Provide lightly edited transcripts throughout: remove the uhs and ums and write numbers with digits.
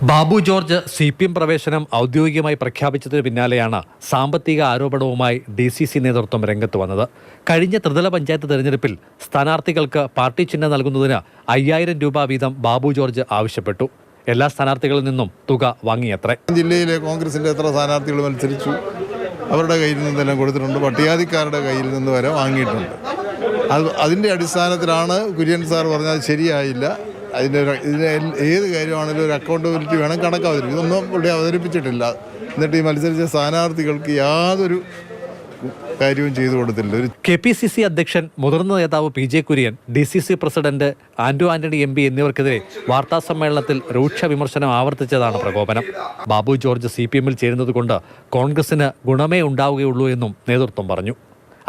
Babu George CPM പ്രവേശനം ഔദ്യോഗികമായി പ്രഖ്യാപിച്ചതിന് പിന്നാലെയാണ് സാമ്പത്തിക ആരോപണവുമായി DCC നേതൃത്വം രംഗത്ത് വന്നത്. കഴിഞ്ഞ ത്രിതല പഞ്ചായത്ത് തെരഞ്ഞെടുപ്പിൽ സ്ഥാനാർത്ഥികൾക്ക് പാർട്ടി ചിഹ്നം നൽകുന്നതിന് 5000 രൂപ വീതം ബാബു ജോർജ് ആവശ്യപ്പെട്ടു. എല്ലാ സ്ഥാനാർത്ഥികളിൽ നിന്നും തുക വാങ്ങിയത്രേ. ജില്ലയിലെ കോൺഗ്രസിന്റെ എത്ര സ്ഥാനാർത്ഥികൾ മത്സരിച്ചു, അവരുടെ കയ്യിൽ നിന്നെല്ലാം കൊടുത്തിട്ടുണ്ട്. പട്ടികജാതിക്കാരുടെ കയ്യിൽ നിന്ന് വരെ വാങ്ങിയിട്ടുണ്ട്. അതിൻ്റെ അടിസ്ഥാനത്തിലാണ് കുര്യൻ സാർ പറഞ്ഞത് ശരിയായില്ല. ഇതിന് ഏത് കാര്യമാണെങ്കിലും ഒരു അക്കൗണ്ടബിലിറ്റി വേണം, കണക്കാവതിരിക്കും. ഇതൊന്നും ഇവിടെ അവതരിപ്പിച്ചിട്ടില്ല. എന്നിട്ട് ഈ മത്സരിച്ച സ്ഥാനാർത്ഥികൾക്ക് യാതൊരു കാര്യവും ചെയ്തു കൊടുത്തില്ല. KPCC അധ്യക്ഷൻ, മുതിർന്ന നേതാവ് PJ Kurian, DCC president Anto Antony MP എന്നിവർക്കെതിരെ വാർത്താസമ്മേളനത്തിൽ രൂക്ഷ വിമർശനം ആവർത്തിച്ചതാണ് പ്രകോപനം. ബാബു ജോർജ് CPM-ൽ ചേരുന്നതുകൊണ്ട് കോൺഗ്രസിന് ഗുണമേ ഉണ്ടാവുകയുള്ളൂ എന്നും നേതൃത്വം പറഞ്ഞു.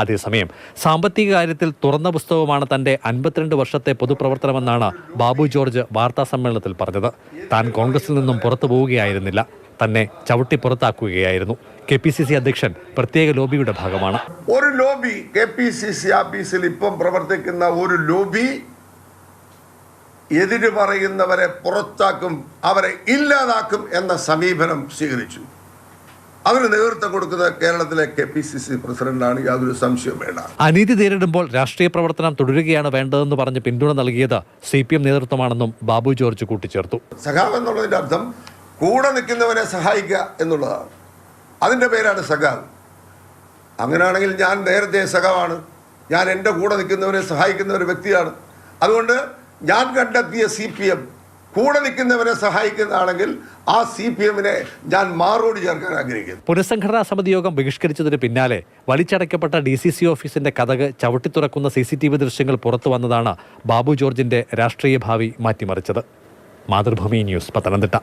അതേസമയം സാമ്പത്തിക കാര്യത്തിൽ തുറന്ന പുസ്തകമാണ് തന്റെ 52 വർഷത്തെ പൊതുപ്രവർത്തനമെന്നാണ് ബാബു ജോർജ് വാർത്താസമ്മേളനത്തിൽ പറഞ്ഞത്. താൻ കോൺഗ്രസിൽ നിന്നും പുറത്തു പോവുകയായിരുന്നില്ല, തന്നെ ചവിട്ടി പുറത്താക്കുകയായിരുന്നു. KPCC അധ്യക്ഷൻ പ്രത്യേക ലോബിയുടെ ഭാഗമാണ്. ഒരു ലോബി KPCC ആഫീസിൽ ഇപ്പം പ്രവർത്തിക്കുന്ന ഒരു ലോബി എതിര് പറയുന്നവരെ പുറത്താക്കും, അവരെ ഇല്ലാതാക്കും എന്ന സമീപനം സ്വീകരിച്ചു. അതിന് നേതൃത്വം കൊടുക്കുന്ന കേരളത്തിലെ KPCC പ്രസിഡന്റാണ്, യാതൊരു സംശയവും വേണ്ട. അനീതി നേരിടുമ്പോൾ രാഷ്ട്രീയ പ്രവർത്തനം തുടരുകയാണ് വേണ്ടതെന്ന് പറഞ്ഞ് പിന്തുണ നൽകിയത് CPM നേതൃത്വമാണെന്നും ബാബു ജോർജ് കൂട്ടിച്ചേർത്തു. സഖാവ് എന്നുള്ളതിന്റെ അർത്ഥം കൂടെ നിൽക്കുന്നവനെ സഹായിക്കുക എന്നുള്ളതാണ്. അതിൻ്റെ പേരാണ് സഖാവ്. അങ്ങനെയാണെങ്കിൽ ഞാൻ നേരത്തെ സഖാവാണ്. ഞാൻ എൻ്റെ കൂടെ നിൽക്കുന്നവരെ സഹായിക്കുന്ന ഒരു വ്യക്തിയാണ്. അതുകൊണ്ട് ഞാൻ കണ്ടെത്തിയ CPM കൂടെ നിൽക്കുന്നവരെ സഹായിക്കുന്നതാണെങ്കിൽ ആ CPM-നെ ഞാൻ മാറോട് ചേർക്കാൻ ആഗ്രഹിക്കുന്നു. പുനഃസംഘടനാ സമിതി യോഗം ബഹിഷ്കരിച്ചതിന് പിന്നാലെ വലിച്ചടയ്ക്കപ്പെട്ട DCC ഓഫീസിന്റെ കതക് ചവിട്ടിത്തുറക്കുന്ന CCTV ദൃശ്യങ്ങൾ പുറത്തു വന്നതാണ് ബാബു ജോർജിന്റെ രാഷ്ട്രീയ ഭാവി മാറ്റിമറിച്ചത്. മാതൃഭൂമി ന്യൂസ്, പത്തനംതിട്ട.